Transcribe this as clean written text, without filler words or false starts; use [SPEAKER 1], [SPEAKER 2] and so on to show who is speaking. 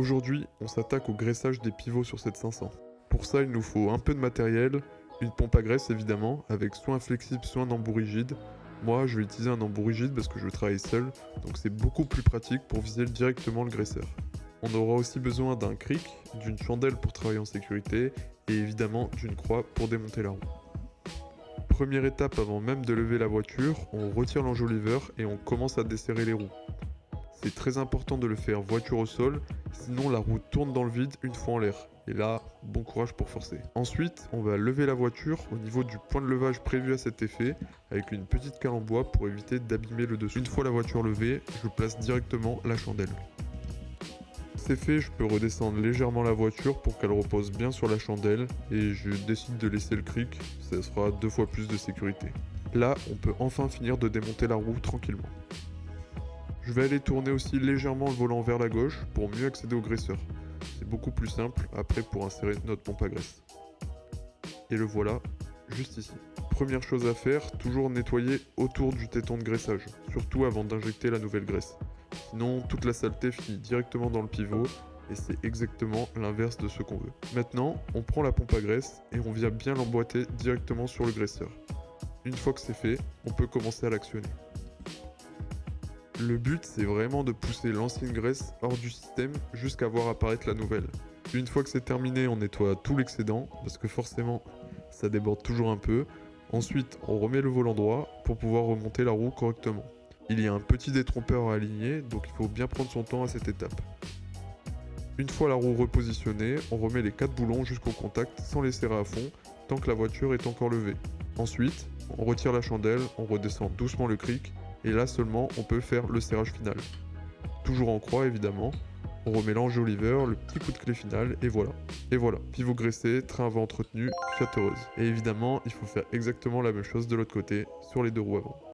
[SPEAKER 1] Aujourd'hui, on s'attaque au graissage des pivots sur cette 500. Pour ça, il nous faut un peu de matériel, une pompe à graisse évidemment, avec soit un flexible, soit un embout rigide. Moi, je vais utiliser un embout rigide parce que je travaille seul, donc c'est beaucoup plus pratique pour viser directement le graisseur. On aura aussi besoin d'un cric, d'une chandelle pour travailler en sécurité, et évidemment d'une croix pour démonter la roue. Première étape avant même de lever la voiture, on retire l'enjoliveur et on commence à desserrer les roues. C'est très important de le faire voiture au sol, sinon la roue tourne dans le vide une fois en l'air. Et là, bon courage pour forcer. Ensuite, on va lever la voiture au niveau du point de levage prévu à cet effet, avec une petite cale en bois pour éviter d'abîmer le dessus. Une fois la voiture levée, je place directement la chandelle. C'est fait, je peux redescendre légèrement la voiture pour qu'elle repose bien sur la chandelle et je décide de laisser le cric, ça sera 2 fois plus de sécurité. Là, on peut enfin finir de démonter la roue tranquillement. Je vais aller tourner aussi légèrement le volant vers la gauche pour mieux accéder au graisseur. C'est beaucoup plus simple après pour insérer notre pompe à graisse. Et le voilà, juste ici. Première chose à faire, toujours nettoyer autour du téton de graissage, surtout avant d'injecter la nouvelle graisse. Sinon, toute la saleté finit directement dans le pivot et c'est exactement l'inverse de ce qu'on veut. Maintenant, on prend la pompe à graisse et on vient bien l'emboîter directement sur le graisseur. Une fois que c'est fait, on peut commencer à l'actionner. Le but, c'est vraiment de pousser l'ancienne graisse hors du système jusqu'à voir apparaître la nouvelle. Une fois que c'est terminé, on nettoie tout l'excédent, parce que forcément, ça déborde toujours un peu. Ensuite, on remet le volant droit pour pouvoir remonter la roue correctement. Il y a un petit détrompeur à aligner, donc il faut bien prendre son temps à cette étape. Une fois la roue repositionnée, on remet les 4 boulons jusqu'au contact sans les serrer à fond, tant que la voiture est encore levée. Ensuite, on retire la chandelle, on redescend doucement le cric, et là seulement on peut faire le serrage final. Toujours en croix évidemment, on remet l'enjoliveur, le petit coup de clé final et voilà. Et voilà, pivot graissé, train avant entretenu, Fiat heureuse. Et évidemment, il faut faire exactement la même chose de l'autre côté, sur les 2 roues avant.